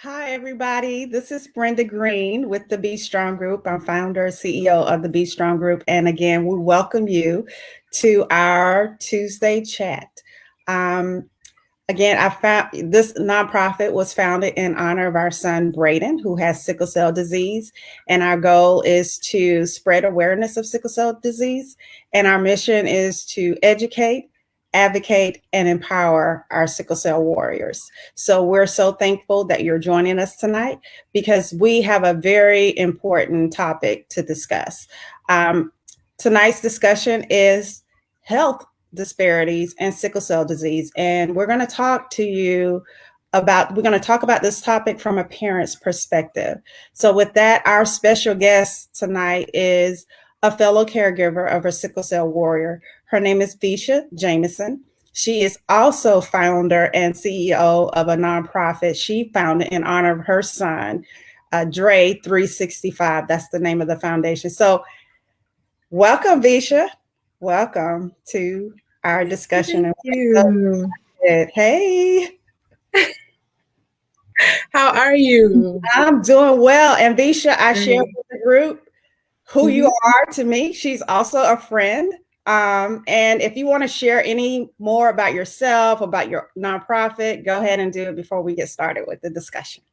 Hi, everybody. This is Brenda Green with the Be Strong Group. I'm founder, CEO of the Be Strong Group. And again, we welcome you to our Tuesday chat. Um, Again, I found this nonprofit was founded in honor of our son, Braden, who has sickle cell disease. And our goal is to spread awareness of sickle cell disease. And our mission is to educate, advocate, and empower our sickle cell warriors. So we're so thankful that you're joining us tonight because we have a very important topic to discuss. Um, Tonight's discussion is health disparities and sickle cell disease. And we're going to talk about this topic from a parent's perspective. So with that, our special guest tonight is a fellow caregiver of a sickle cell warrior. Her name is Vesha Jamison. She is also founder and CEO of a nonprofit she founded in honor of her son, Dre 365. That's the name of the foundation. So welcome, Vesha. Welcome to our discussion. Thank you. Hey, How are you? I'm doing well. And Visha, I share Great. with the group who you Mhm. are to me. She's also a friend. And if you want to share any more about yourself, about your nonprofit, go ahead and do it before we get started with the discussion.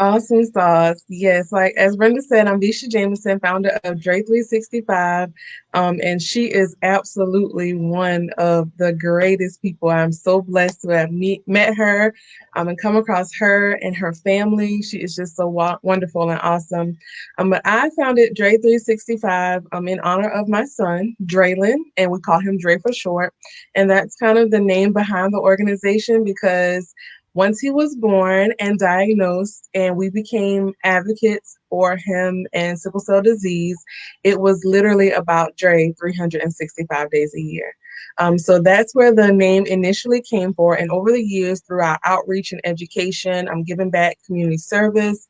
Awesome sauce. Yes, like as Brenda said, I'm Vesha Jamison, founder of Dre 365. And she is absolutely one of the greatest people. I'm so blessed to have met her and come across her and her family. She is just so wonderful and awesome. But I founded Dre 365 in honor of my son, Draylin, and we call him Dre for short. And that's kind of the name behind the organization because once he was born and diagnosed, and we became advocates for him and sickle cell disease, it was literally about Dre 365 days a year. So that's where the name initially came for. And over the years, through our outreach and education, I'm giving back community service.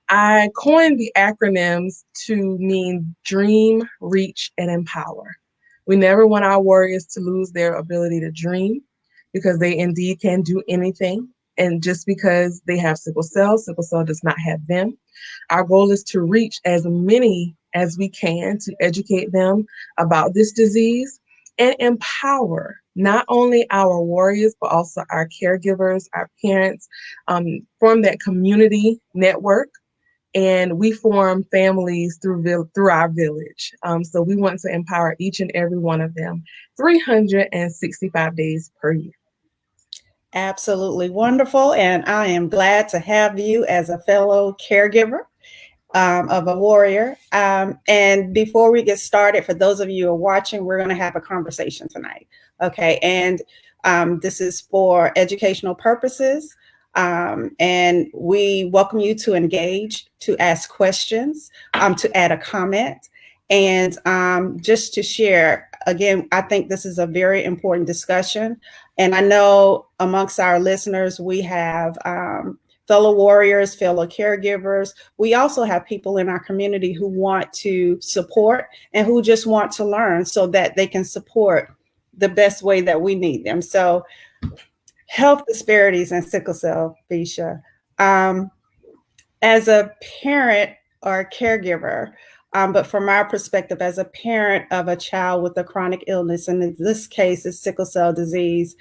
I coined the acronyms to mean dream, reach, and empower. We never want our warriors to lose their ability to dream because they indeed can do anything. And just because they have sickle cell does not have them. Our goal is to reach as many as we can to educate them about this disease and empower not only our warriors, but also our caregivers, our parents, form that community network. And we form families through our village. So we want to empower each and every one of them 365 days per year. Absolutely wonderful. And I am glad to have you as a fellow caregiver of a warrior. And before we get started, for those of you who are watching, we're going to have a conversation tonight. Okay. And this is for educational purposes. And we welcome you to engage, to ask questions, to add a comment, and just to share. Again, I think this is a very important discussion. And I know amongst our listeners, we have fellow warriors, fellow caregivers. We also have people in our community who want to support and who just want to learn so that they can support the best way that we need them. So, health disparities and sickle cell, Bisha. Um, as a parent or a caregiver, but from our perspective, as a parent of a child with a chronic illness, and in this case, is sickle cell disease,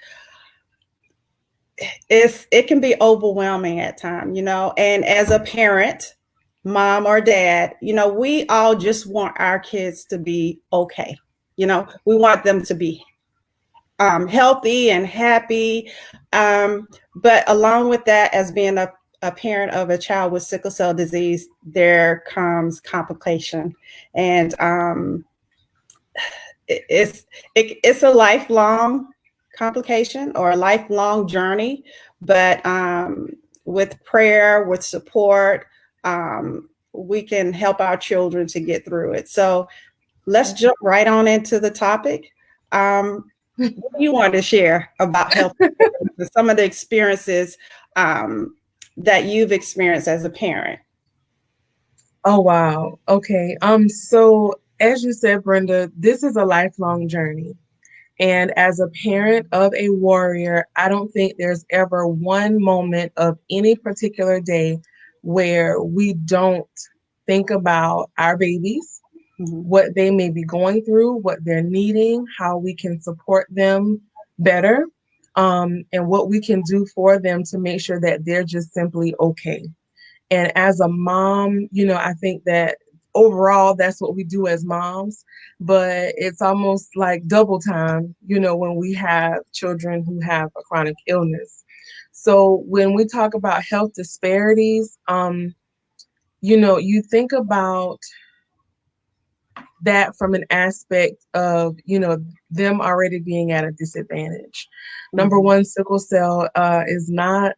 it can be overwhelming at times, and as a parent, mom or dad, we all just want our kids to be okay. We want them to be healthy and happy. But along with that, as being a parent of a child with sickle cell disease, there comes complication. And it's a lifelong complication or a lifelong journey, but with prayer, with support, we can help our children to get through it. So let's jump right on into the topic. What do you want to share about health, some of the experiences that you've experienced as a parent? Oh wow. Okay. So as you said, Brenda, this is a lifelong journey. And as a parent of a warrior, I don't think there's ever one moment of any particular day where we don't think about our babies, what they may be going through, what they're needing, how we can support them better, and what we can do for them to make sure that they're just simply okay. And as a mom, I think that overall that's what we do as moms, but it's almost like double time, when we have children who have a chronic illness. So when we talk about health disparities, you think about that from an aspect of, them already being at a disadvantage. Number one, sickle cell is not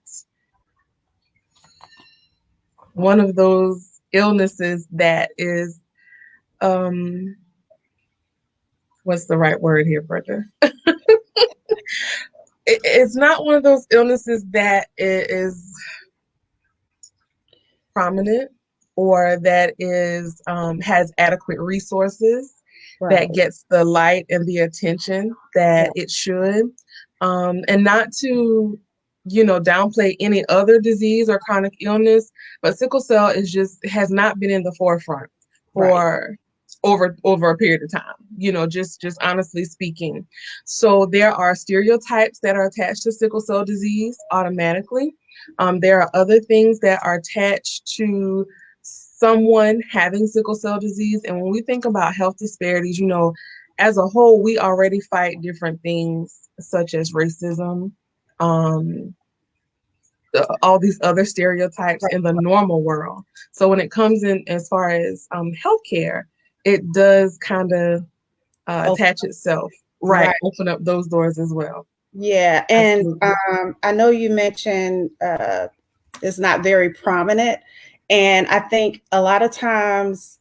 one of those illnesses that is, what's the right word here, Brenda? It's not one of those illnesses that is prominent or that is has adequate resources, that gets the light and the attention that it should. And not to, downplay any other disease or chronic illness, but sickle cell has not been in the forefront for over a period of time, just honestly speaking. So there are stereotypes that are attached to sickle cell disease automatically. There are other things that are attached to someone having sickle cell disease. And when we think about health disparities, as a whole, we already fight different things such as racism, all these other stereotypes in the normal world. So when it comes in as far as healthcare, it does kind of attach itself, open up those doors as well. Yeah, and I know you mentioned it's not very prominent, and I think a lot of times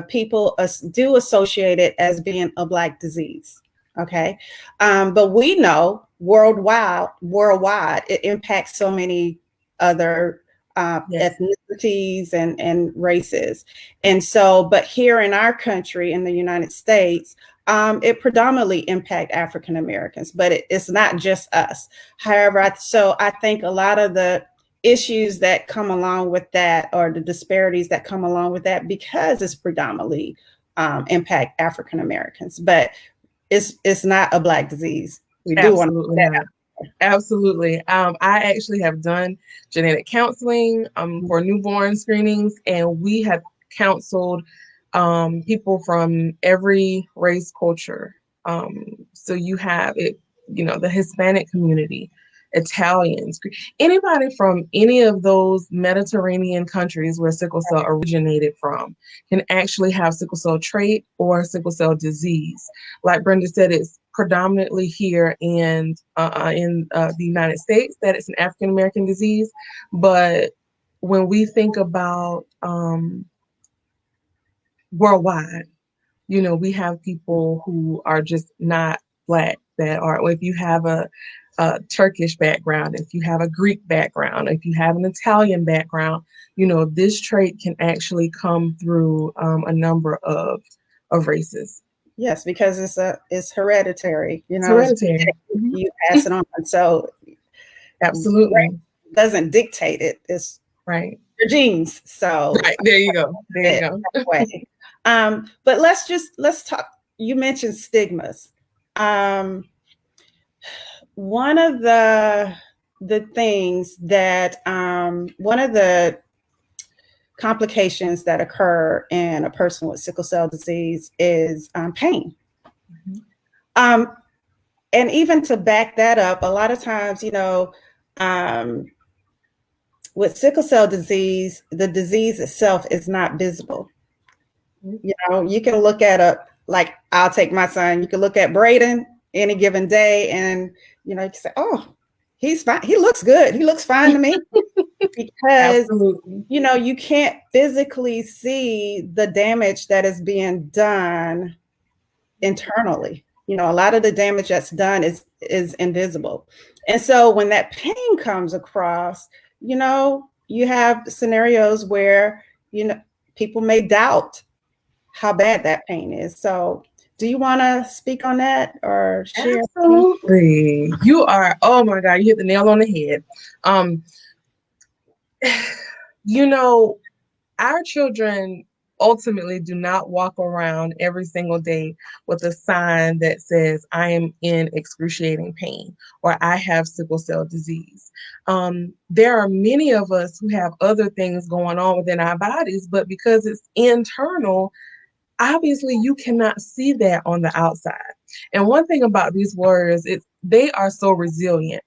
people do associate it as being a Black disease. Okay, but we know worldwide, it impacts so many other ethnicities and races, and so. But here in our country, in the United States, it predominantly impact African Americans, but it's not just us. However, I think a lot of the issues that come along with that, or the disparities that come along with that, because it's predominantly impact African Americans, but it's not a Black disease. We do want to that. Absolutely. I actually have done genetic counseling for newborn screenings, and we have counseled people from every race, culture. So you have it, the Hispanic community, Italians, anybody from any of those Mediterranean countries where sickle cell originated from can actually have sickle cell trait or sickle cell disease. Like Brenda said, it's predominantly here in the United States that it's an African American disease. But when we think about worldwide, we have people who are just not Black that are, or if you have a Turkish background, if you have a Greek background, if you have an Italian background, this trait can actually come through a number of races. Yes, because it's hereditary. It's hereditary. You pass it on, so absolutely it doesn't dictate it. It's your genes. So there you go. There you go. But let's talk. You mentioned stigmas. One of the things that one of the complications that occur in a person with sickle cell disease is pain. And even to back that up, a lot of times, with sickle cell disease, the disease itself is not visible. You can look at like I'll take my son, you can look at Braden any given day and, you can say, oh, he's fine. He looks good. He looks fine to me. Because, you can't physically see the damage that is being done internally. A lot of the damage that's done is invisible. And so when that pain comes across, you have scenarios where, people may doubt how bad that pain is. So do you want to speak on that or share? Absolutely. You are, oh my God, you hit the nail on the head. Our children ultimately do not walk around every single day with a sign that says, I am in excruciating pain or I have sickle cell disease. There are many of us who have other things going on within our bodies, but because it's internal, obviously you cannot see that on the outside. And one thing about these warriors is they are so resilient.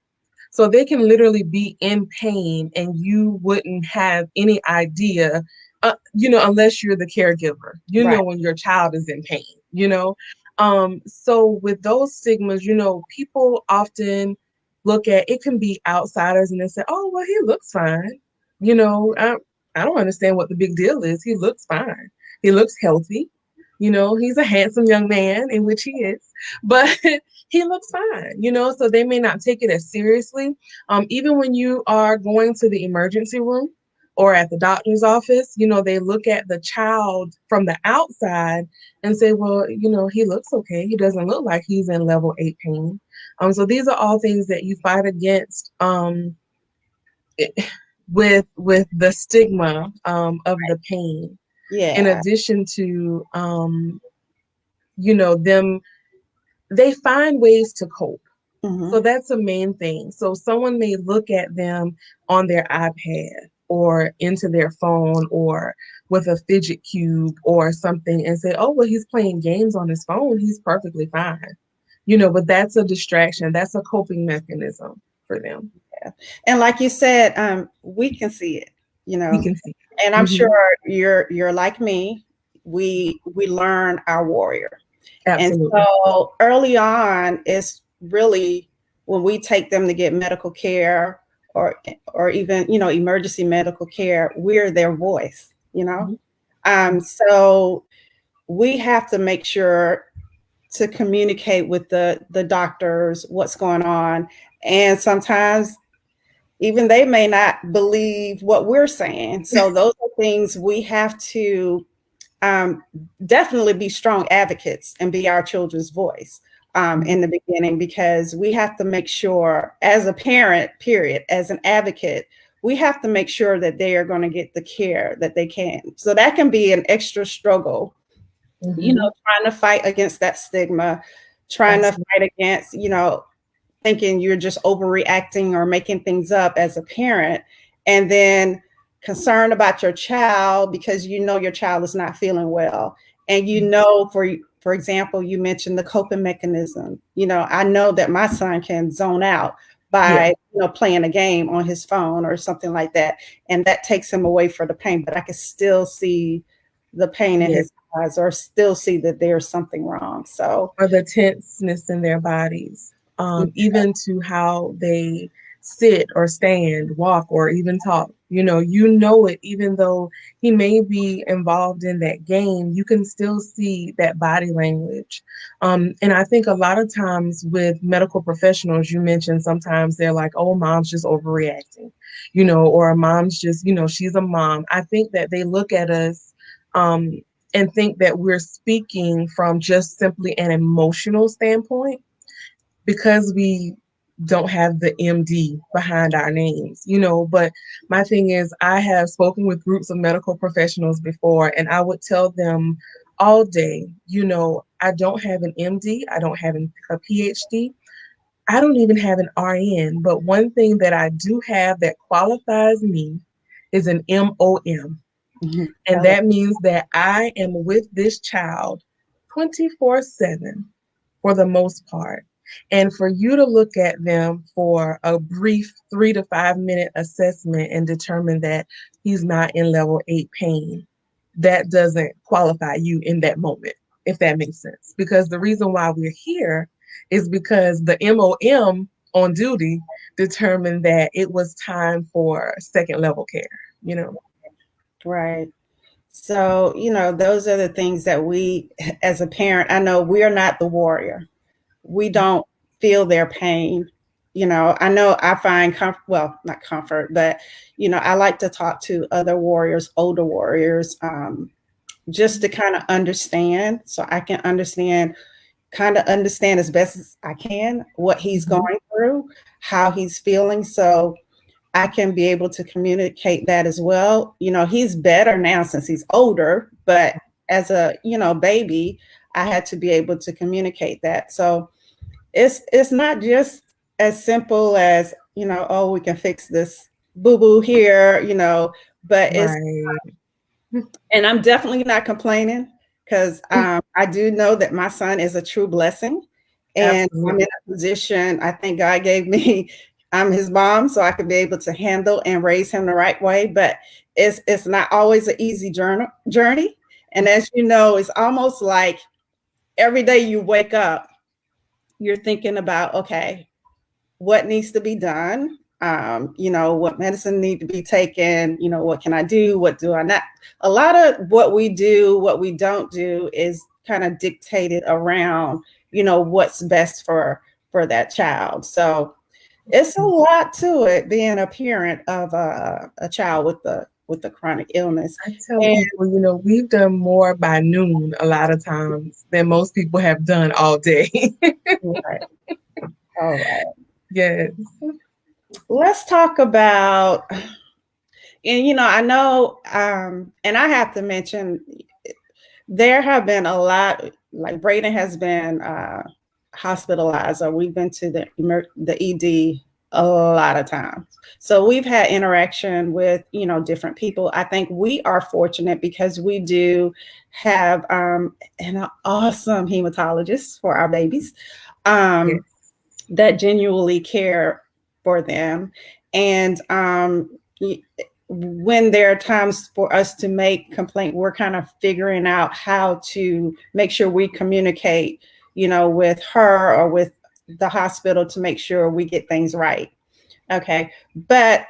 So they can literally be in pain and you wouldn't have any idea, unless you're the caregiver, Right. when your child is in pain. So with those stigmas, people often look at it, can be outsiders and they say, oh, well, he looks fine. I don't understand what the big deal is. He looks fine. He looks healthy. He's a handsome young man, in which he is, but he looks fine. So they may not take it as seriously. Even when you are going to the emergency room or at the doctor's office, they look at the child from the outside and say, well, he looks okay. He doesn't look like he's in level 8 pain. So these are all things that you fight against with the stigma of the pain. In Yeah. addition to, them, they find ways to cope. Hmm. So that's the main thing. So someone may look at them on their iPad or into their phone or with a fidget cube or something and say, oh, well, he's playing games on his phone. He's perfectly fine. But that's a distraction. That's a coping mechanism for them. Yeah. And like you said, we can see it, We can see. and I'm sure Mm-hmm. you're like me. We learn our warrior. And Absolutely. so early on, it's really when we take them to get medical care or even, emergency medical care, we're their voice. Mm-hmm. So we have to make sure to communicate with the doctors what's going on. And sometimes even they may not believe what we're saying. So those are things we have to um, definitely be strong advocates and be our children's voice Mm-hmm. in the beginning, because we have to make sure, as a parent, period, as an advocate, we have to make sure that they are going to get the care that they can. So that can be an extra struggle, Mm-hmm. trying to fight against that stigma, trying to Absolutely. fight against, thinking you're just overreacting or making things up as a parent, and then concerned about your child because your child is not feeling well. And for example, you mentioned the coping mechanism. I know that my son can zone out Yeah. by playing a game on his phone or something like that, and that takes him away from the pain, but I can still see the pain in Yeah. his eyes or still see that there's something wrong. So Or the tenseness in their bodies, even to how they sit or stand, walk, or even talk. It, even though he may be involved in that game, you can still see that body language. And I think a lot of times with medical professionals, you mentioned sometimes they're like, oh, mom's just overreacting, or mom's just, she's a mom. I think that they look at us. And think that we're speaking from just simply an emotional standpoint because we don't have the MD behind our names. But my thing is, I have spoken with groups of medical professionals before, and I would tell them all day, I don't have an MD, I don't have a PhD, I don't even have an RN, but one thing that I do have that qualifies me is an MOM. mhm. And that means that I am with this child 24/7 for the most part. And for you to look at them for a brief 3 to 5 minute assessment and determine that he's not in level 8 pain, that doesn't qualify you in that moment, if that makes sense. Because the reason why we're here is because the MOM on duty determined that it was time for second level care. Right. So, those are the things that we, as a parent, I know we are not the warrior. We don't feel their pain. I know I find comfort, well, not comfort, but, I like to talk to other warriors, older warriors, just to kind of understand so I can understand as best as I can what he's Mhm. going through, how he's feeling. So I can be able to communicate that as well. He's better now since he's older, but as a, baby, I had to be able to communicate that. So it's not just as simple as, oh, we can fix this boo-boo here, but Right. and I'm definitely not complaining because I do know that my son is a true blessing. And I'm in Absolutely. a position, I think God gave me, I'm his mom, so I could be able to handle and raise him the right way. But it's not always an easy journey. And as you know, it's almost like every day you wake up, you're thinking about, okay, what needs to be done, what medicine need to be taken, what can I do, what do I not. A lot of what we do, what we don't do is kind of dictated around, what's best for that child. So it's a lot to it being a parent of a child with a chronic illness. I tell And people, we've done more by noon a lot of times than most people have done all day. right, all right, Yes. let's talk about. And I know, and I have to mention, there have been a lot. Like Braden has been hospitalized, or we've been to the ED a lot of times. So we've had interaction with different people. I think we are fortunate because we do have an awesome hematologist for our babies Yes. that genuinely care for them, and when there are times for us to make complaint, we're kind of figuring out how to make sure we communicate, with her or with the hospital to make sure we get things right. Okay. But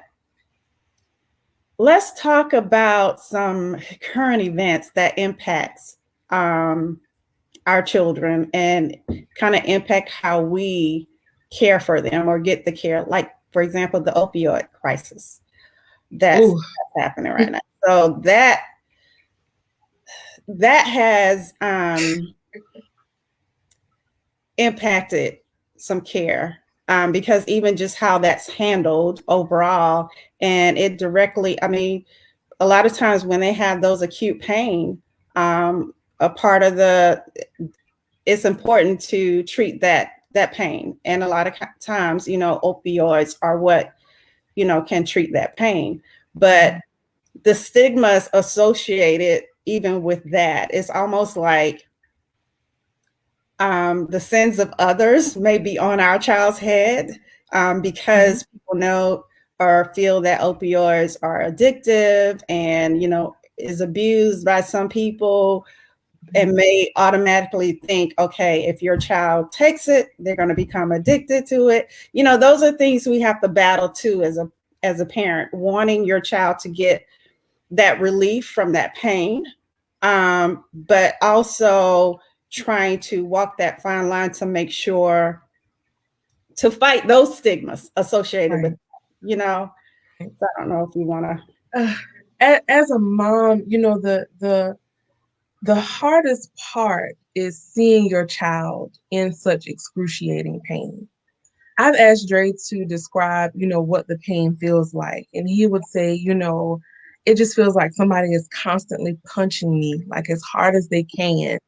let's talk about some current events that impacts our children and kind of impact how we care for them or get the care. Like, for example, the opioid crisis that's Ooh. happening right now. So that has impacted some care, because even just how that's handled overall, and it directly, I mean, a lot of times when they have those acute pain, a part of it's important to treat that pain, and a lot of times, opioids are what can treat that pain, but the stigmas associated even with that, it's almost like the sins of others may be on our child's head, because people know or feel that opioids are addictive and is abused by some people, and may automatically think, okay, if your child takes it, they're going to become addicted to it. Those are things we have to battle too as a parent, wanting your child to get that relief from that pain, but also trying to walk that fine line to make sure to fight those stigmas associated with, Right. you know. So I don't know if you want to. As a mom, the hardest part is seeing your child in such excruciating pain. I've asked Dre to describe, what the pain feels like. And he would say, it just feels like somebody is constantly punching me, like as hard as they can,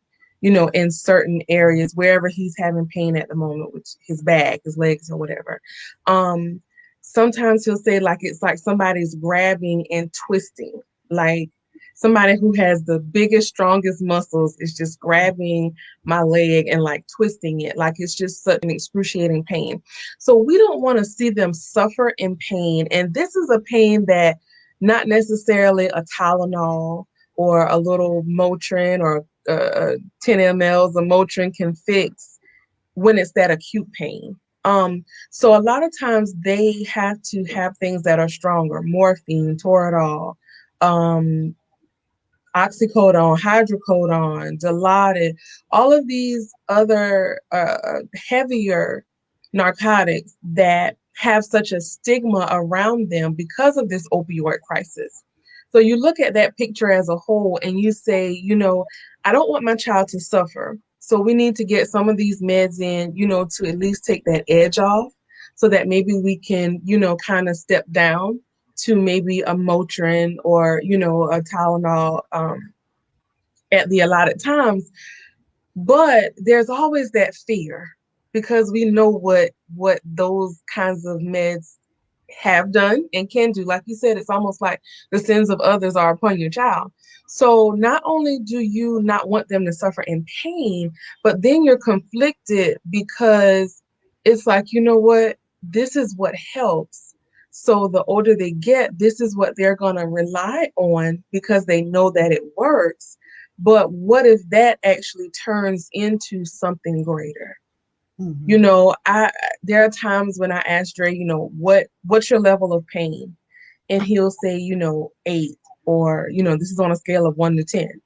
in certain areas, wherever he's having pain at the moment, which his back, his legs, or whatever. Um, Sometimes he'll say like it's like somebody's grabbing and twisting, like somebody who has the biggest, strongest muscles is just grabbing my leg and like twisting it, like it's just such an excruciating pain. So we don't want to see them suffer in pain. And this is a pain that not necessarily a Tylenol or a little Motrin or 10 mLs of Motrin can fix when it's that acute pain. So a lot of times they have to have things that are stronger, morphine, Toradol, um, oxycodone, hydrocodone, Dilaudid, all of these other heavier narcotics that have such a stigma around them because of this opioid crisis. So you look at that picture as a whole and you say, I don't want my child to suffer. So we need to get some of these meds in, to at least take that edge off. so that maybe we can, kind of step down to maybe a Motrin or, a Tylenol at the allotted times. But there's always that fear because we know what those kinds of meds have done and can do. Like you said, it's almost like the sins of others are upon your child. So not only do you not want them to suffer in pain, but then you're conflicted because it's like, you know what? This is what helps. So the older they get, this is what they're going to rely on because they know that it works. But what if that actually turns into something greater? Mm-hmm. I there are times when I ask Dre, what's your level of pain? And he'll say, 8, or, this is on a scale of 1 to 10.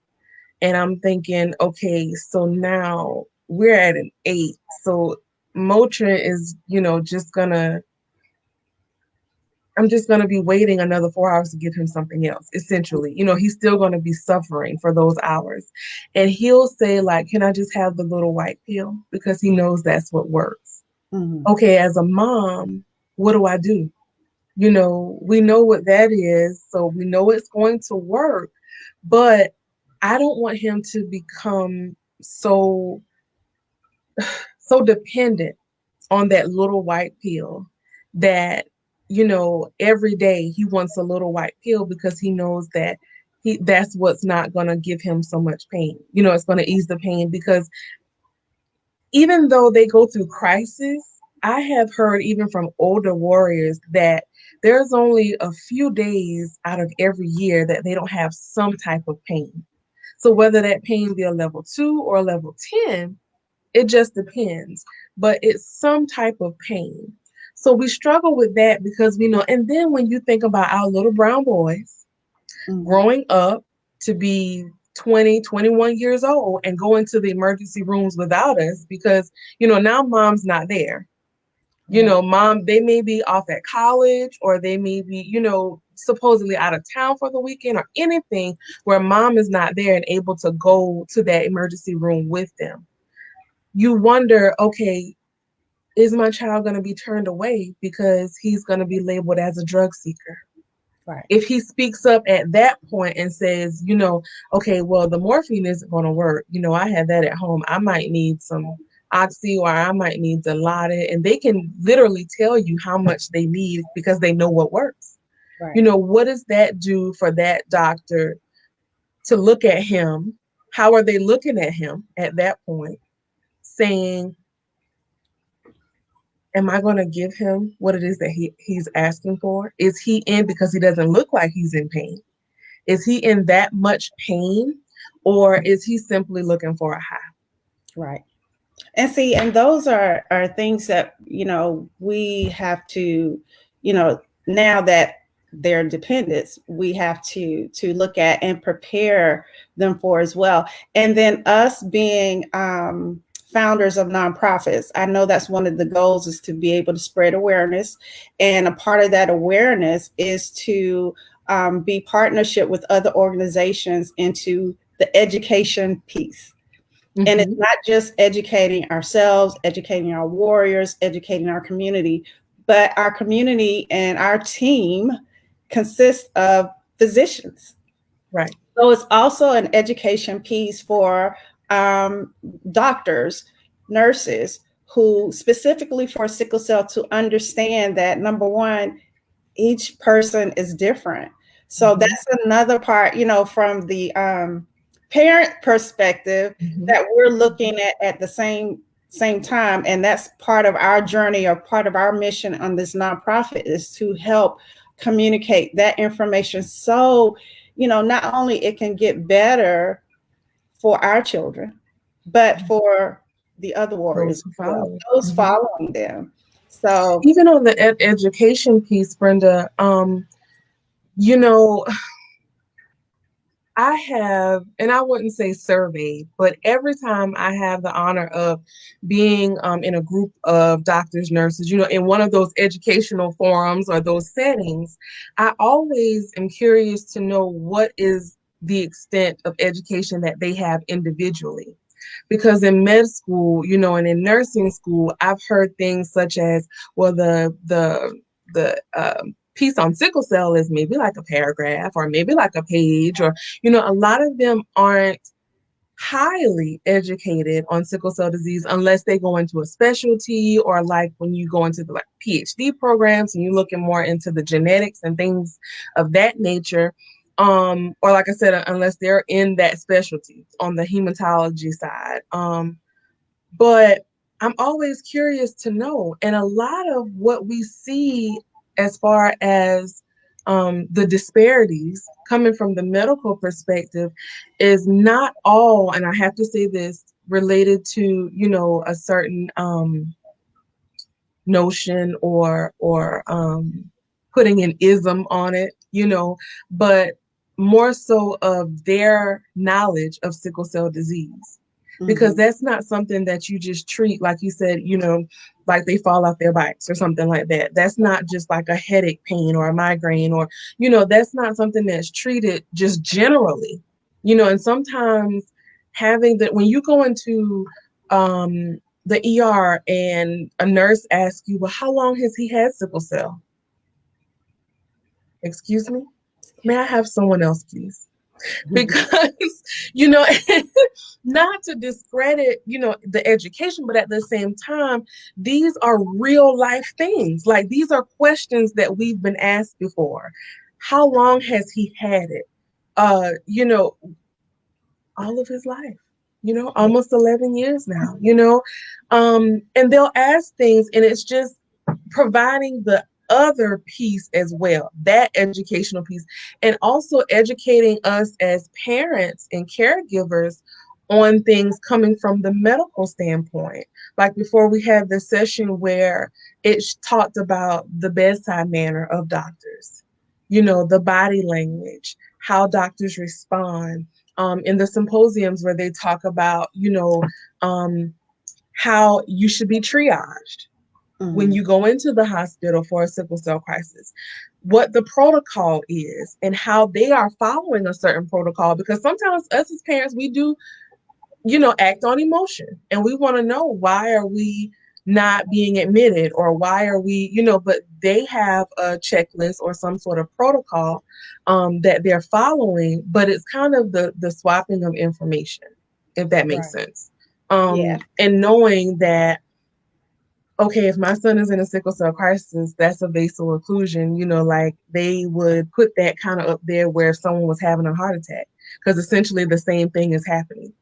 And I'm thinking, okay, so now we're at an 8. So Motrin is, I'm just gonna be waiting another 4 hours to give him something else, essentially. He's still gonna be suffering for those hours. And he'll say, like, can I just have the little white pill? Because he knows that's what works. Mm-hmm. Okay, as a mom, what do I do? We know what that is, so we know it's going to work, but I don't want him to become so dependent on that little white pill that, every day he wants a little white pill because he knows that that's what's not going to give him so much pain. It's going to ease the pain because even though they go through crisis, I have heard even from older warriors that there's only a few days out of every year that they don't have some type of pain. So whether that pain be a level 2 or a level 10, it just depends. But it's some type of pain. So we struggle with that because we know. And then when you think about our little brown boys Mm-hmm. growing up to be 20, 21 years old and go into the emergency rooms without us because, now mom's not there. Right. Mom, they may be off at college or they may be, supposedly out of town for the weekend or anything where mom is not there and able to go to that emergency room with them. You wonder, okay, is my child going to be turned away because he's going to be labeled as a drug seeker? Right. If he speaks up at that point and says, okay, well, the morphine isn't going to work. I had that at home. I might need some oxy or I might need Dilaudid. And they can literally tell you how much they need because they know what works. Right. What does that do for that doctor to look at him? How are they looking at him at that point, saying, am I going to give him what it is that he's asking for? Is he in because he doesn't look like he's in pain? Is he in that much pain, or is he simply looking for a high? Right. And see, and those are things that, we have to, now that they're dependents, we have to look at and prepare them for as well. And then us being founders of nonprofits, I know that's one of the goals is to be able to spread awareness. And a part of that awareness is to be partnership with other organizations into the education piece. And it's Mm-hmm. not just educating ourselves, educating our warriors, educating our community, but our community and our team consists of physicians. Right. So it's also an education piece for doctors, nurses, who specifically for sickle cell to understand that number one, each person is different. So Mm-hmm. that's another part, from the parent perspective Mm-hmm. that we're looking at the same time. And that's part of our journey or part of our mission on this nonprofit is to help communicate that information. So, not only it can get better for our children, but for the other warriors Those who as well, follow. those Mm-hmm. following them. So, Even on the education piece, Brenda, you know, I have, and I wouldn't say surveyed, but every time I have the honor of being in a group of doctors, nurses, in one of those educational forums or those settings, I always am curious to know what is the extent of education that they have individually. Because in med school, you know, and in nursing school, I've heard things such as, well, the piece on sickle cell is maybe like a paragraph or maybe like a page, or, you know, a lot of them aren't highly educated on sickle cell disease unless they go into a specialty, or like when you go into the like PhD programs and you're looking more into the genetics and things of that nature. Or like I said, unless they're in that specialty on the hematology side. But I'm always curious to know, and a lot of what we see as far as the disparities coming from the medical perspective is not all, and I have to say this, related to, you know, a certain notion or putting an ism on it, you know, but more so of their knowledge of sickle cell disease. Because that's not something that you just treat, like you said, you know, like they fall off their bikes or something like that. That's not just like a headache pain or a migraine, or, you know, that's not something that's treated just generally, you know. And sometimes having that, when you go into the ER and a nurse asks you, well, how long has he had sickle cell? Excuse me? May I have someone else, please? Because, you know, not to discredit, you know, the education, but at the same time, these are real life things. Like, these are questions that we've been asked before. How long has he had it? You know, all of his life, you know, almost 11 years now, you know. And they'll ask things, and it's just providing the other piece as well, that educational piece, and also educating us as parents and caregivers on things coming from the medical standpoint. Like before, we had this session where it talked about the bedside manner of doctors, you know, the body language, how doctors respond. In the symposiums where they talk about, you know, how you should be triaged when you go into the hospital for a sickle cell crisis, what the protocol is, and how they are following a certain protocol. Because sometimes us as parents, we do, you know, act on emotion, and we want to know, why are we not being admitted, or why are we, you know, but they have a checklist or some sort of protocol that they're following, but it's kind of the swapping of information, if that makes sense. Yeah. And knowing that, okay, if my son is in a sickle cell crisis, that's a basal occlusion, you know, like they would put that kind of up there where if someone was having a heart attack, because essentially the same thing is happening.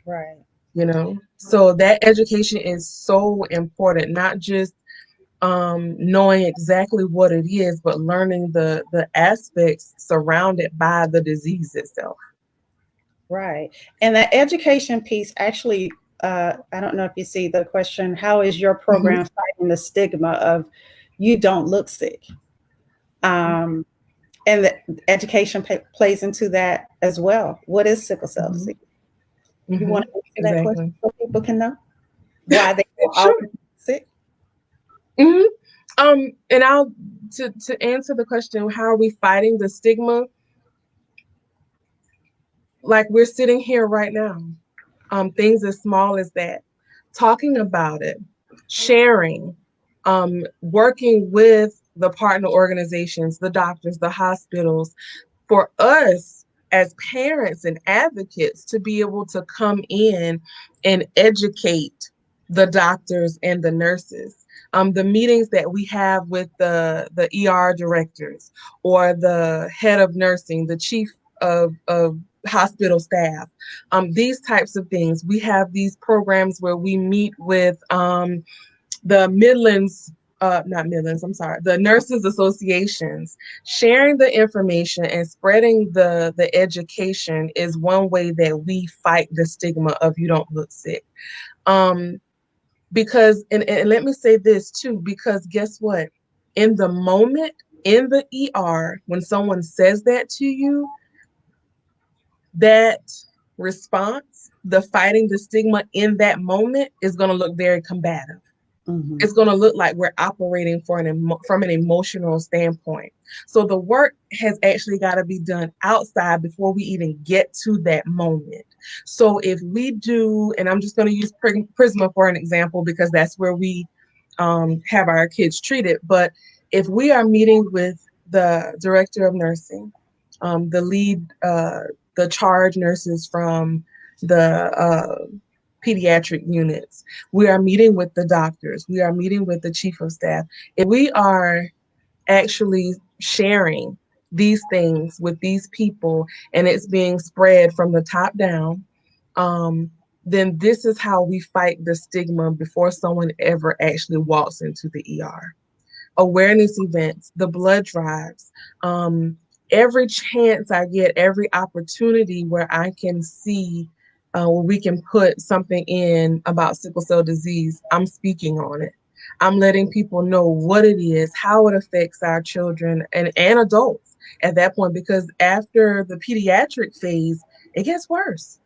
Right. You know, so that education is so important, not just knowing exactly what it is, but learning the aspects surrounded by the disease itself. Right. And the education piece actually, I don't know if you see the question, how is your Mm-hmm. program fighting the stigma of you don't look sick? And the education plays into that as well. What is sickle cell Mm-hmm. disease? You Mm-hmm. want to answer that question Exactly. so people can know why they are Sure. always sick? Mm-hmm. And I'll to answer the question, how are we fighting the stigma? Like, we're sitting here right now, things as small as that, talking about it, sharing, working with the partner organizations, the doctors, the hospitals, for us as parents and advocates to be able to come in and educate the doctors and the nurses. The meetings that we have with the ER directors, or the head of nursing, the chief of hospital staff, these types of things. We have these programs where we meet with the Midlands, not Midlands, I'm sorry, the nurses associations. Sharing the information and spreading the education is one way that we fight the stigma of you don't look sick. Because, and let me say this too, because guess what? In the moment, in the ER, when someone says that to you, that response, the fighting the stigma in that moment, is going to look very combative. Mm-hmm. It's going to look like we're operating from an emotional standpoint. So the work has actually got to be done outside before we even get to that moment. So if we do, and I'm just going to use Prisma for an example because that's where we have our kids treated. But if we are meeting with the director of nursing, the lead, the charge nurses from the pediatric units, we are meeting with the doctors, we are meeting with the chief of staff. If we are actually sharing these things with these people and it's being spread from the top down, then this is how we fight the stigma before someone ever actually walks into the ER. Awareness events, the blood drives, every chance I get, every opportunity where I can see where we can put something in about sickle cell disease, I'm speaking on it. I'm letting people know what it is, how it affects our children and adults at that point, because after the pediatric phase, it gets worse.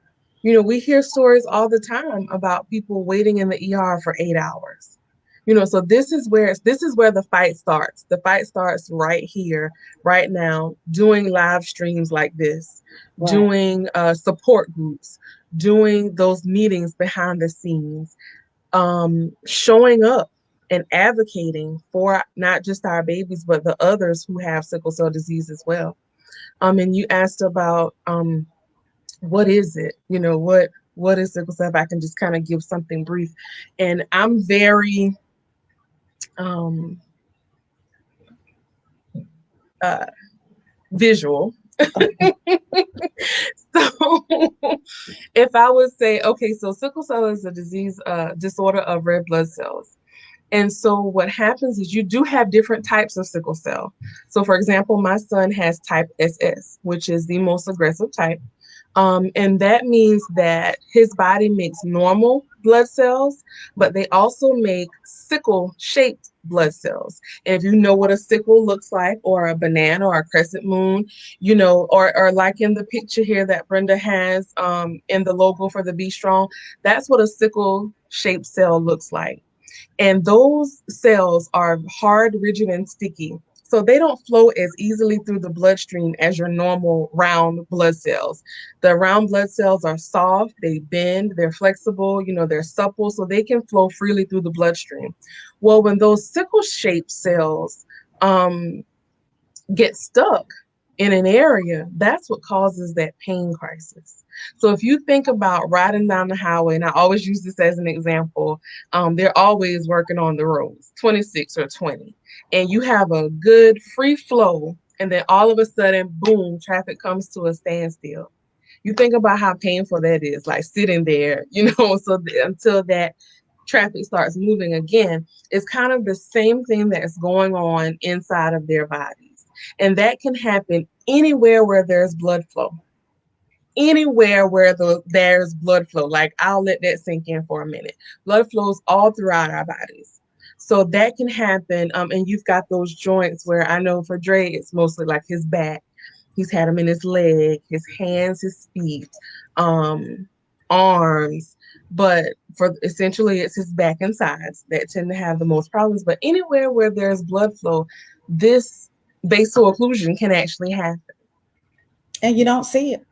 We hear stories all the time about people waiting in the ER for 8 hours. So this is where the fight starts. The fight starts right here, right now, doing live streams like this, Right. doing support groups, doing those meetings behind the scenes, showing up and advocating for not just our babies, but the others who have sickle cell disease as well. And you asked about what is it? What is sickle cell? If I can just kind of give something brief, and I'm very um, uh, visual. So if I would say, okay, so sickle cell is a disease, disorder of red blood cells. And so what happens is you do have different types of sickle cell. So for example, my son has type SS, which is the most aggressive type. And that means that his body makes normal blood cells, but they also make sickle-shaped blood cells. And if you know what a sickle looks like, or a banana or a crescent moon, or like in the picture here that Brenda has in the logo for the Be Strong, that's what a sickle-shaped cell looks like. And those cells are hard, rigid, and sticky. So they don't flow as easily through the bloodstream as your normal round blood cells. The round blood cells are soft, they bend, they're flexible, they're supple, so they can flow freely through the bloodstream. Well, when those sickle-shaped cells get stuck in an area, that's what causes that pain crisis. So if you think about riding down the highway, and I always use this as an example, they're always working on the roads, 26 or 20, and you have a good free flow, and then all of a sudden, boom, traffic comes to a standstill. You think about how painful that is, like sitting there, until that traffic starts moving again. It's kind of the same thing that's going on inside of their bodies. And that can happen anywhere where there's blood flow. Anywhere where there's blood flow. Like, I'll let that sink in for a minute. Blood flows all throughout our bodies. So that can happen. And you've got those joints where I know for Dre, it's mostly like his back. He's had them in his leg, his hands, his feet, arms. But for essentially, it's his back and sides that tend to have the most problems. But anywhere where there's blood flow, this vaso-occlusion can actually happen. And you don't see it.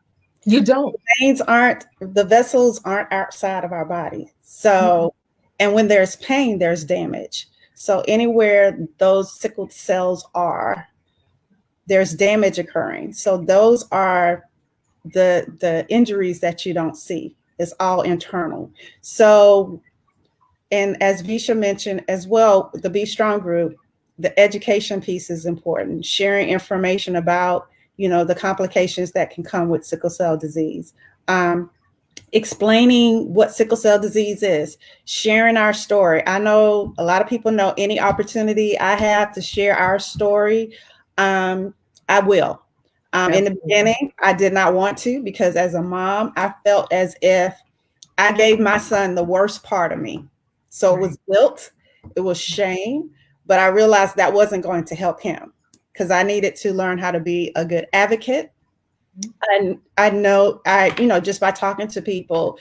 You don't. The vessels aren't outside of our body. So, and when there's pain, there's damage. So anywhere those sickle cells are, there's damage occurring. So those are the injuries that you don't see. It's all internal. So, and as Vesha mentioned as well, the Be Strong group, the education piece is important. Sharing information about, the complications that can come with sickle cell disease. Explaining what sickle cell disease is, sharing our story. I know a lot of people know any opportunity I have to share our story, I will. In the beginning, I did not want to, because as a mom, I felt as if I gave my son the worst part of me. So it was guilt, it was shame, but I realized that wasn't going to help him, because I needed to learn how to be a good advocate. And I know, just by talking to people,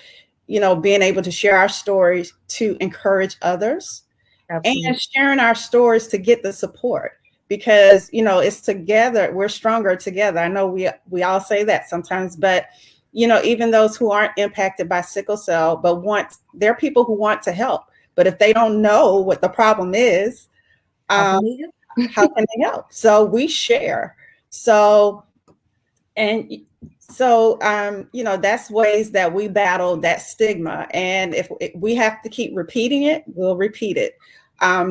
being able to share our stories to encourage others. Absolutely. And sharing our stories to get the support, because, it's together, we're stronger together. I know we all say that sometimes, but even those who aren't impacted by sickle cell, but there are people who want to help. But if they don't know what the problem is, How can we help? how can they help? So we share. So, and so, that's ways that we battle that stigma. And if we have to keep repeating it, we'll repeat it.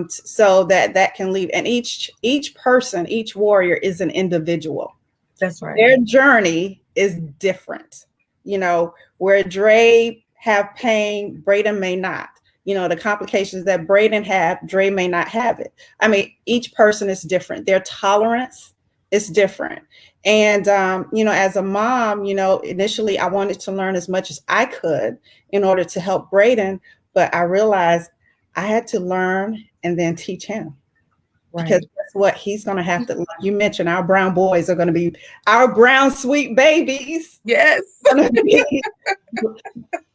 So that can leave. And each person, each warrior is an individual. That's right. Their journey is different. Where Dre have pain, Braden may not. The complications that Braden have, Dre may not have it. I mean, each person is different. Their tolerance is different. And, as a mom, initially I wanted to learn as much as I could in order to help Braden, but I realized I had to learn and then teach him. Right. Because that's what he's going to have to, like you mentioned, our brown boys are going to be our brown, sweet babies. Yes. Adult babies.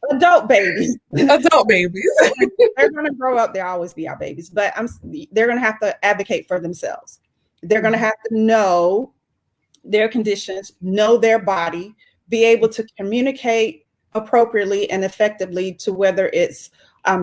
Adult babies. They're going to grow up. They'll always be our babies, but they're going to have to advocate for themselves. They're going to have to know their conditions, know their body, be able to communicate appropriately and effectively to whether it's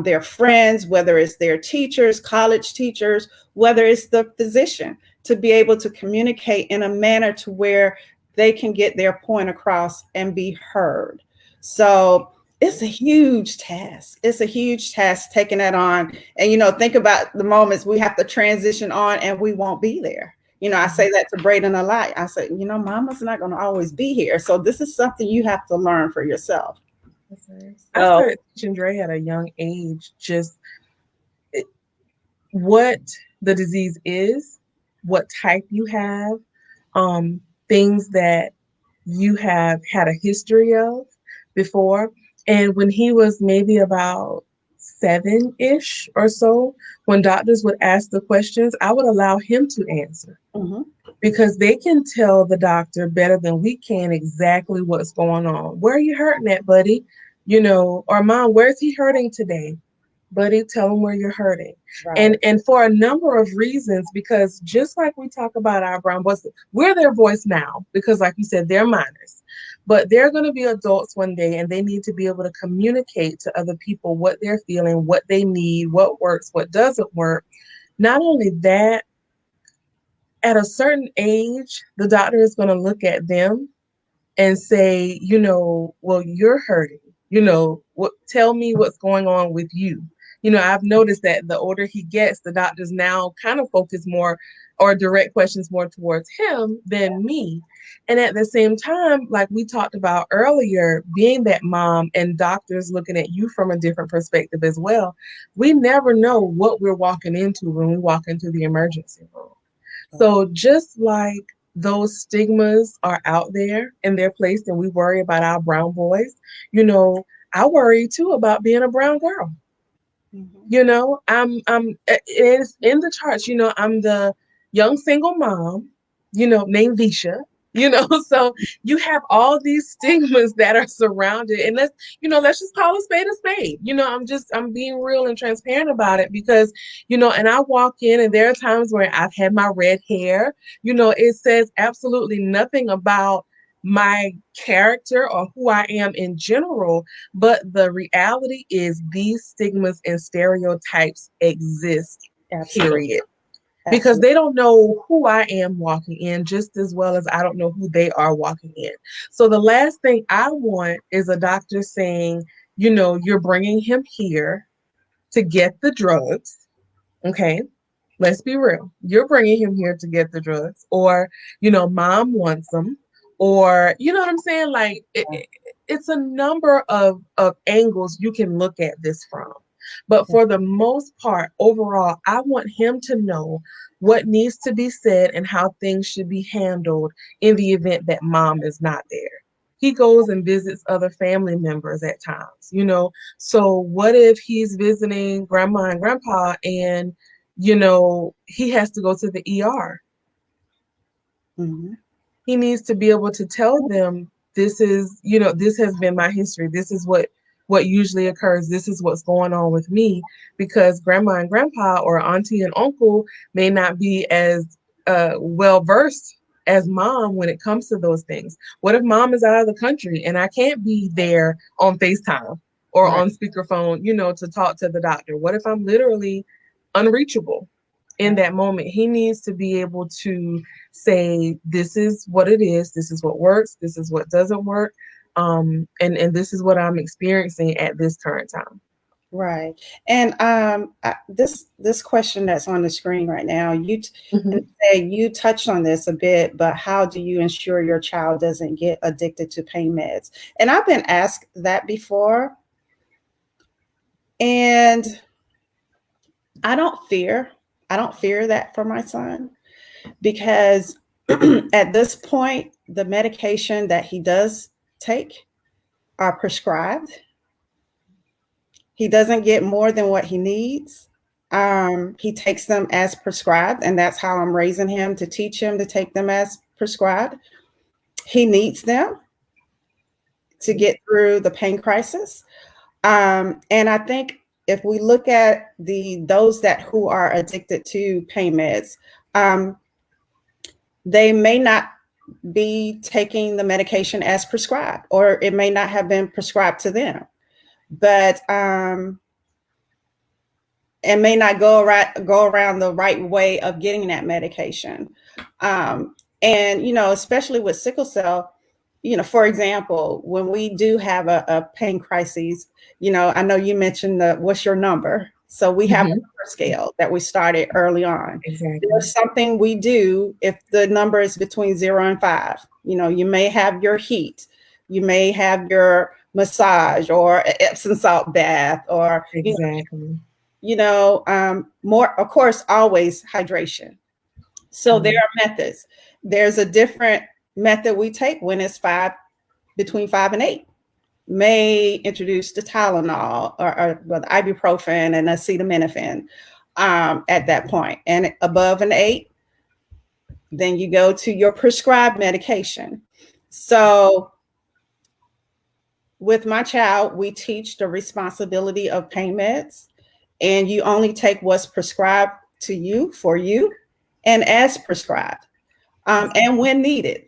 their friends, whether it's their teachers, college teachers, whether it's the physician, to be able to communicate in a manner to where they can get their point across and be heard. So it's a huge task. It's a huge task taking that on. And, think about the moments we have to transition on and we won't be there. I say that to Braden a lot. I say, mama's not going to always be here. So this is something you have to learn for yourself. I started teaching Dre at a young age, just what the disease is, what type you have, things that you have had a history of before. And when he was maybe about 7-ish or so, when doctors would ask the questions, I would allow him to answer. Mm-hmm. Because they can tell the doctor better than we can exactly what's going on. Where are you hurting at, buddy? Or mom, where's he hurting today? Buddy, tell him where you're hurting. Right. And for a number of reasons, because just like we talk about our brown boys, we're their voice now, because like you said, they're minors. But they're going to be adults one day, and they need to be able to communicate to other people what they're feeling, what they need, what works, what doesn't work. Not only that, at a certain age, the doctor is going to look at them and say, well, you're hurting. Tell me what's going on with you. I've noticed that the older he gets, the doctors now kind of focus more or direct questions more towards him than me. And at the same time, like we talked about earlier, being that mom and doctors looking at you from a different perspective as well, we never know what we're walking into when we walk into the emergency room. So just like those stigmas are out there and they're placed, and we worry about our brown boys, I worry too about being a brown girl. Mm-hmm. It's in the charts, I'm the young single mom, named Vesha, so you have all these stigmas that are surrounded, and let's just call a spade a spade. I'm being real and transparent about it, because, and I walk in and there are times where I've had my red hair, it says absolutely nothing about my character or who I am in general, but the reality is these stigmas and stereotypes exist, period. Because they don't know who I am walking in just as well as I don't know who they are walking in. So the last thing I want is a doctor saying, you're bringing him here to get the drugs. Okay, let's be real. You're bringing him here to get the drugs, or, mom wants them, or, you know what I'm saying? Like, it's a number of angles you can look at this from. But for the most part, overall, I want him to know what needs to be said and how things should be handled in the event that mom is not there. He goes and visits other family members at times, So what if he's visiting grandma and grandpa and, he has to go to the ER? Mm-hmm. He needs to be able to tell them, this is, this has been my history. This is what usually occurs. This is what's going on with me, because grandma and grandpa or auntie and uncle may not be as well versed as mom when it comes to those things? What if mom is out of the country and I can't be there on FaceTime or Right. on speakerphone, to talk to the doctor? What if I'm literally unreachable in that moment? He needs to be able to say, this is what it is, this is what works, this is what doesn't work, and this is what I'm experiencing at this current time. Right. And this question that's on the screen right now, Mm-hmm. and say you touched on this a bit, but how do you ensure your child doesn't get addicted to pain meds? And I've been asked that before, and I don't fear that for my son, because at this point, the medication that he does take are prescribed. He doesn't get more than what he needs. He takes them as prescribed, and that's how I'm raising him, to teach him to take them as prescribed. He needs them to get through the pain crisis. And I think if we look at those who are addicted to pain meds, they may not be taking the medication as prescribed, or it may not have been prescribed to them. But and may not go around the right way of getting that medication. And especially with sickle cell, for example, when we do have a pain crisis, I know you mentioned what's your number. So we have a Mm-hmm. number scale that we started early on. Exactly. There's something we do if the number is between 0 and 5. You may have your heat, you may have your massage or an Epsom salt bath, or Exactly. more, of course, always hydration. So there are methods. There's a different method we take when it's between 5 and 8. May introduce the Tylenol or the ibuprofen and acetaminophen at that point. And above an 8, then you go to your prescribed medication. So with my child, we teach the responsibility of pain meds, and you only take what's prescribed to you for you and as prescribed, and when needed.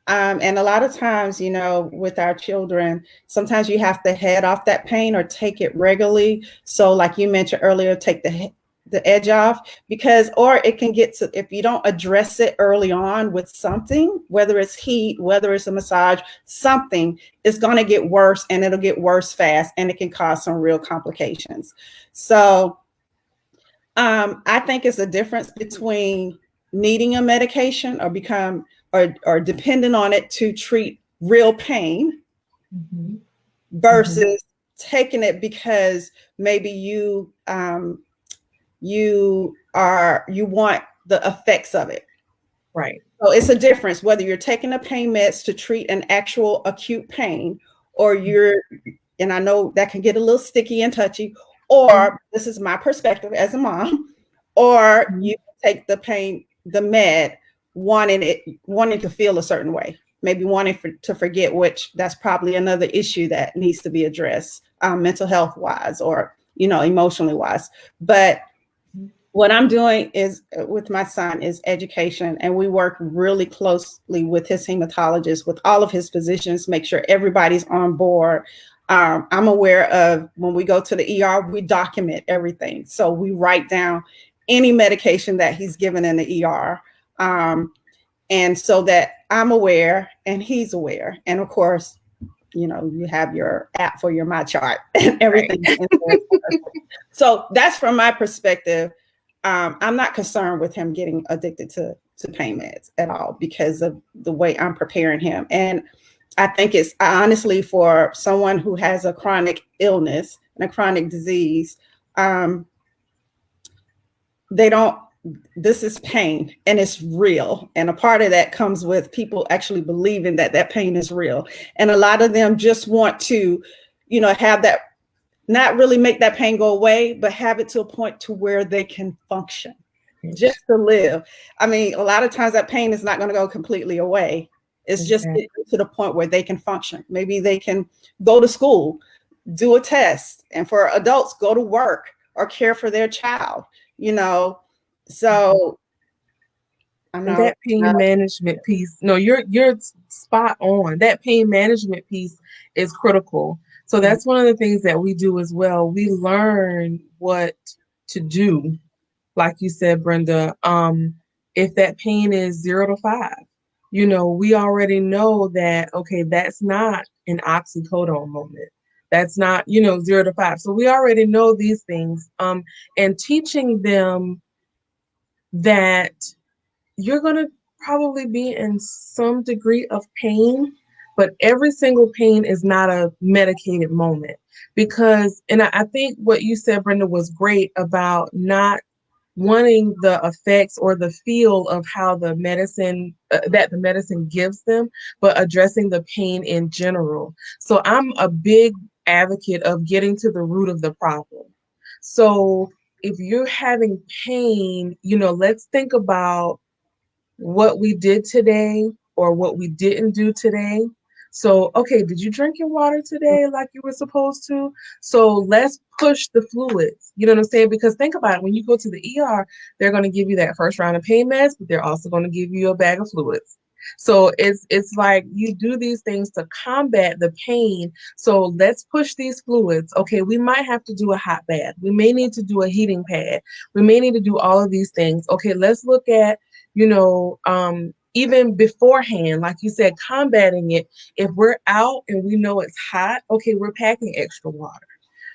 And a lot of times, with our children, sometimes you have to head off that pain or take it regularly. So like you mentioned earlier, take the edge off, or it can get to, if you don't address it early on with something, whether it's heat, whether it's a massage, something is going to get worse, and it'll get worse fast, and it can cause some real complications. So I think it's a difference between needing a medication or dependent on it to treat real pain, Mm-hmm. versus taking it because maybe you want the effects of it. Right. So it's a difference whether you're taking the pain meds to treat an actual acute pain, or and I know that can get a little sticky and touchy, or this is my perspective as a mom, or you take the med, wanting to feel a certain way, maybe wanting to forget, which that's probably another issue that needs to be addressed, mental health wise, or emotionally wise. But what I'm doing is with my son is education, and we work really closely with his hematologist, with all of his physicians, make sure everybody's on board. I'm aware of when we go to the ER, we document everything. So we write down any medication that he's given in the ER. And so that I'm aware and he's aware. And of course, you have your app for your My Chart and everything. Right. So that's from my perspective. I'm not concerned with him getting addicted to pain meds at all, because of the way I'm preparing him. And I think it's honestly, for someone who has a chronic illness and a chronic disease, this is pain, and it's real. And a part of that comes with people actually believing that pain is real. And a lot of them just want to, have that, not really make that pain go away, but have it to a point to where they can function, just to live. I mean, a lot of times that pain is not going to go completely away. It's just to the point where they can function. Maybe they can go to school, do a test, and for adults, go to work or care for their child, So I And know. that pain management piece, no, you're spot on. That pain management piece is critical. So that's one of the things that we do as well. We learn what to do, like you said, Brenda. If that pain is 0 to 5, we already know that, okay, that's not an oxycodone moment. That's not, 0 to 5. So we already know these things. And teaching them that you're going to probably be in some degree of pain, but every single pain is not a medicated moment. Because, and I think what you said, Brenda, was great about not wanting the effects or the feel of how the medicine, that the medicine gives them, but addressing the pain in general. So I'm a big advocate of getting to the root of the problem. So if you're having pain, let's think about what we did today or what we didn't do today. So, okay, did you drink your water today like you were supposed to? So let's push the fluids. You know what I'm saying? Because think about it, when you go to the ER, they're going to give you that first round of pain meds, but they're also going to give you a bag of fluids. So it's like you do these things to combat the pain. So let's push these fluids. Okay, we might have to do a hot bath. We may need to do a heating pad. We may need to do all of these things. Okay, let's look at even beforehand, like you said, combating it. If we're out and we know it's hot, okay, we're packing extra water.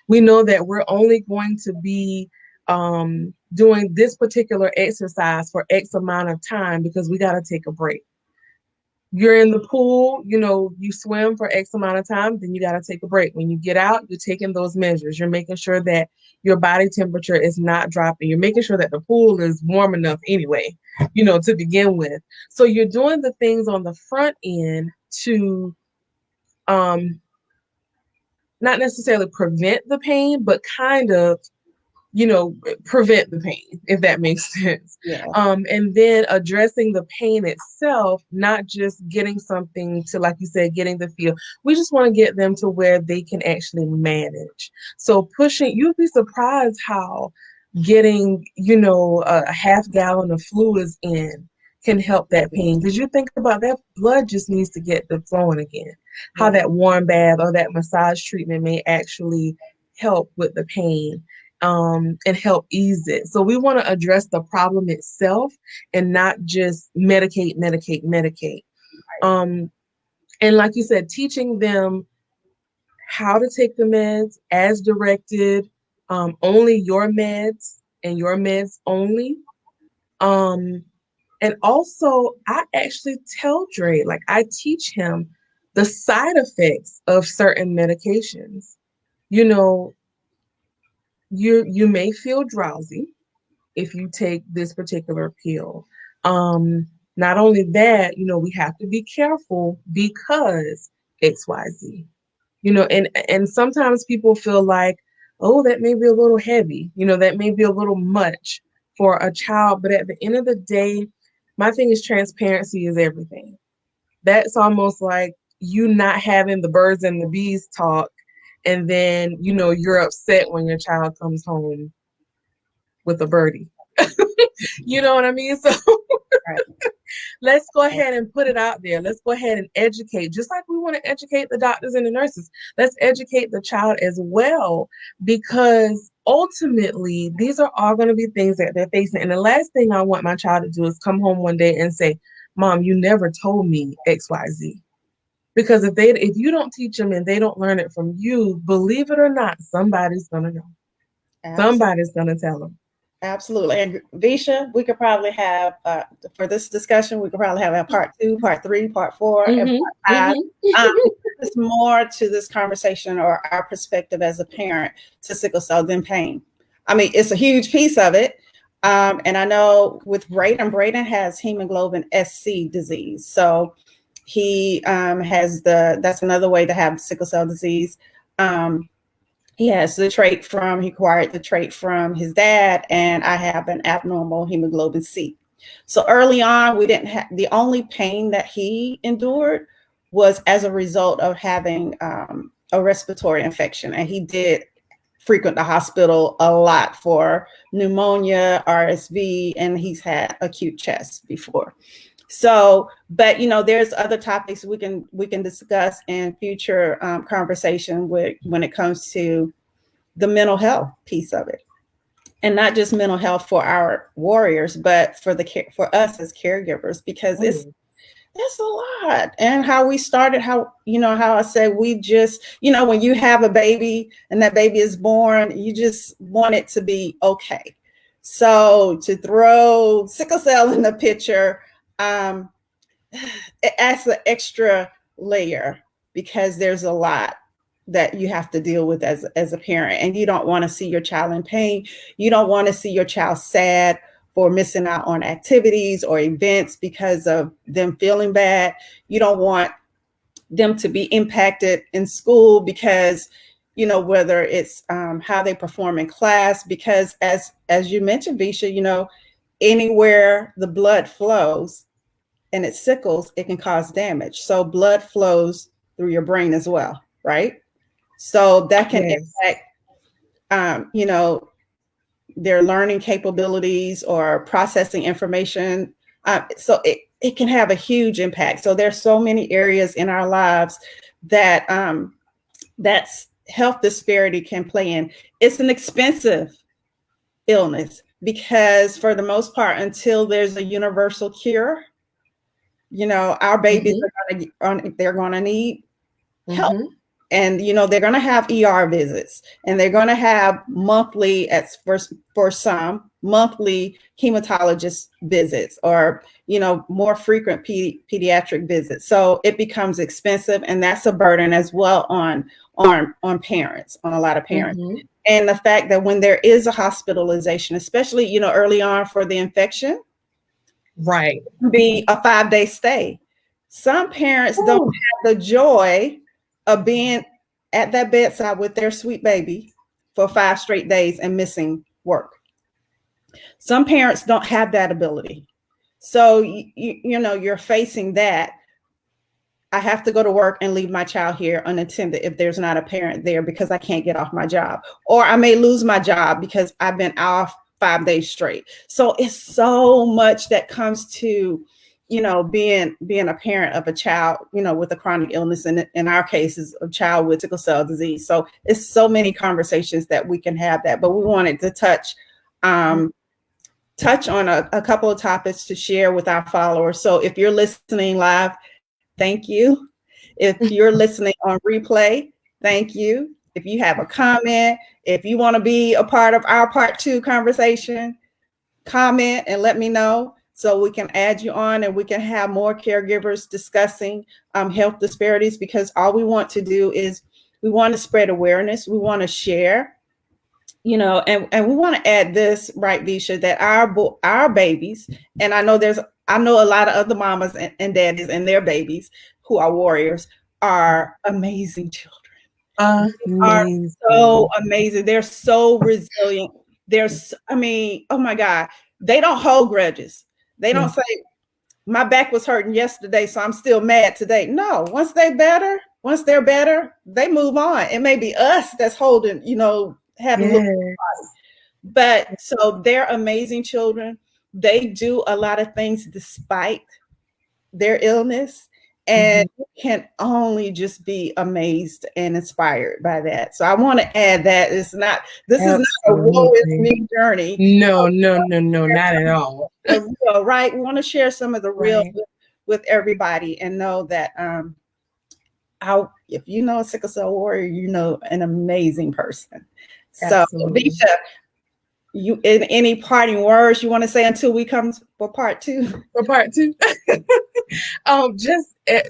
We know that we're only going to be doing this particular exercise for X amount of time because we got to take a break. You're in the pool, you swim for X amount of time, then you got to take a break. When you get out, you're taking those measures. You're making sure that your body temperature is not dropping. You're making sure that the pool is warm enough anyway, to begin with. So you're doing the things on the front end to not necessarily prevent the pain, but kind of prevent the pain, if that makes sense. Yeah. And then addressing the pain itself, not just getting something to, like you said, getting the feel. We just want to get them to where they can actually manage. So pushing, you'd be surprised how getting, a half gallon of fluids in can help that pain. Because you think about that, blood just needs to get the flowing again. How that warm bath or that massage treatment may actually help with the pain. And help ease it. So we want to address the problem itself and not just medicate. And like you said, teaching them how to take the meds as directed, only your meds and your meds only. And also, I actually tell Dre, like I teach him the side effects of certain medications. You may feel drowsy if you take this particular pill. Not only that, we have to be careful because XYZ. And sometimes people feel like, oh, that may be a little heavy, that may be a little much for a child. But at the end of the day, my thing is transparency is everything. That's almost like you not having the birds and the bees talk, and then you're upset when your child comes home with a birdie. You know what I mean? So Right. let's go ahead and put it out there. Let's go ahead and educate, just like we want to educate the doctors and the nurses. Let's educate the child as well, because ultimately these are all going to be things that they're facing. And the last thing I want my child to do is come home one day and say, Mom, you never told me XYZ. Because if you don't teach them and they don't learn it from you, believe it or not, somebody's going to know. Absolutely. Somebody's going to tell them. Absolutely. And Visha, we could probably have, for this discussion, we could probably have a part 2, part 3, part 4, and part 5. There's more to this conversation or our perspective as a parent to sickle cell than pain. I mean, it's a huge piece of it. And I know with Braden has hemoglobin SC disease. So he that's another way to have sickle cell disease. He acquired the trait from his dad, and I have an abnormal hemoglobin C. So early on, we didn't have, the only pain that he endured was as a result of having a respiratory infection. And he did frequent the hospital a lot for pneumonia, RSV, and he's had acute chest before. So, but there's other topics we can discuss in future conversation when it comes to the mental health piece of it, and not just mental health for our warriors, but for us as caregivers, because it's a lot. And how we started, how I said, we just, when you have a baby and that baby is born, you just want it to be okay. So to throw sickle cell in the picture, it adds an extra layer, because there's a lot that you have to deal with as a parent, and you don't want to see your child in pain. You don't want to see your child sad for missing out on activities or events because of them feeling bad. You don't want them to be impacted in school because, whether it's how they perform in class, because as you mentioned, Vesha, anywhere the blood flows and it sickles, it can cause damage. So blood flows through your brain as well, right? So that can impact, their learning capabilities or processing information. So it can have a huge impact. So there's so many areas in our lives that that's health disparity can play in. It's an expensive illness, because for the most part, until there's a universal cure, our babies they're going to need help. And, they're going to have ER visits, and they're going to have monthly, for some, monthly hematologist visits, or, more frequent pediatric visits. So it becomes expensive, and that's a burden as well on parents, on a lot of parents. And the fact that when there is a hospitalization, especially, early on for the infection, right, be a 5-day stay. Some parents don't have the joy of being at that bedside with their sweet baby for 5 straight days and missing work. Some parents don't have that ability. So, you're facing that. I have to go to work and leave my child here unattended if there's not a parent there, because I can't get off my job. Or I may lose my job because I've been off 5 days straight. So it's so much that comes to, being a parent of a child, with a chronic illness, and in our case is a child with sickle cell disease. So it's so many conversations that we can have that, but we wanted to touch on a couple of topics to share with our followers. So if you're listening live, thank you. If you're listening on replay, thank you. If you have a comment, if you want to be a part of our part 2 conversation, comment and let me know, so we can add you on and we can have more caregivers discussing health disparities, because all we want to do is we want to spread awareness. We want to share, and we want to add this, right, Vesha, that our babies, and I know a lot of other mamas and daddies and their babies who are warriors are amazing children. Are so amazing. They're so resilient. Oh my God, they don't hold grudges. They don't say, my back was hurting yesterday, so I'm still mad today. No, once they're better, they move on. It may be us that's holding, having little, but so they're amazing children. They do a lot of things despite their illness, and you can only just be amazed and inspired by that. So I want to add that this is not a woe is me journey. No, not at all. Right. We want to share some of the real with everybody, and know that if you know a sickle cell warrior, you know an amazing person. Absolutely. So Vesha, you in any parting words you want to say until we come for part 2? For part 2.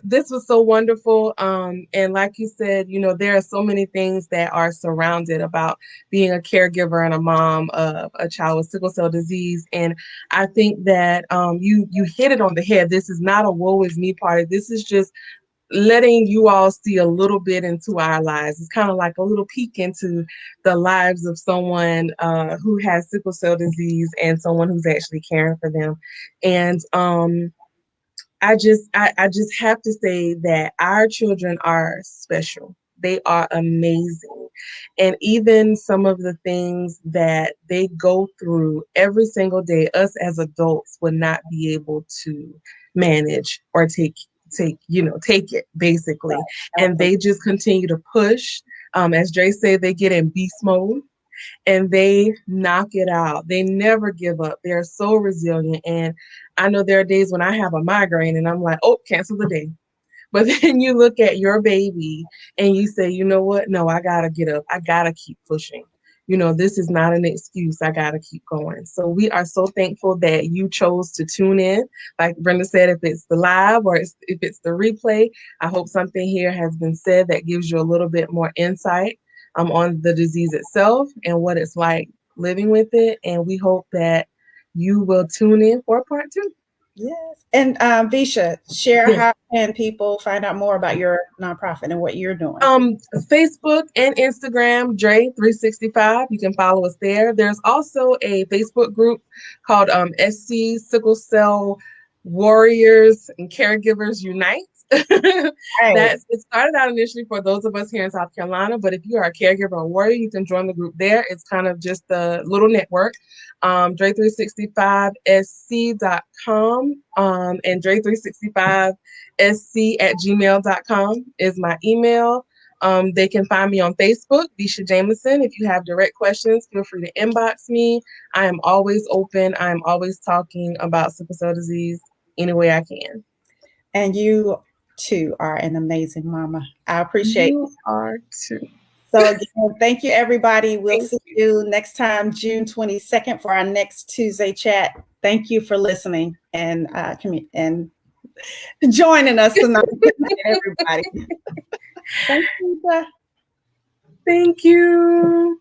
This was so wonderful. And like you said, there are so many things that are surrounded about being a caregiver and a mom of a child with sickle cell disease. And I think that you hit it on the head. This is not a woe is me party. This is just letting you all see a little bit into our lives. It's kind of like a little peek into the lives of someone who has sickle cell disease and someone who's actually caring for them. And I just have to say that our children are special. They are amazing. And even some of the things that they go through every single day, us as adults would not be able to manage or take it basically. And Absolutely. they just continue to push. As Dre said, they get in beast mode and they knock it out. They never give up. They're so resilient. And I know there are days when I have a migraine and I'm like, oh, cancel the day. But then you look at your baby and you say, you know what? No, I got to get up. I got to keep pushing. This is not an excuse. I got to keep going. So we are so thankful that you chose to tune in. Like Brenda said, if it's the live or if it's the replay, I hope something here has been said that gives you a little bit more insight on the disease itself and what it's like living with it. And we hope that you will tune in for part 2. Yes. And Vesha, share Yes. how can people find out more about your nonprofit and what you're doing? Facebook and Instagram, Dre365. You can follow us there. There's also a Facebook group called SC Sickle Cell Warriors and Caregivers Unite. Right. It started out initially for those of us here in South Carolina, but if you are a caregiver or warrior, you can join the group there. It's kind of just a little network. Dre365sc.com and Dre365sc@gmail.com is my email. They can find me on Facebook, Vesha Jamison. If you have direct questions, feel free to inbox me. I am always open. I am always talking about sickle cell disease any way I can. And you too are an amazing mama. I appreciate you are too. So again, thank you, everybody. We'll see you next time, June 22nd, for our next Tuesday chat. Thank you for listening and joining us tonight, everybody. Thank you. Thank you.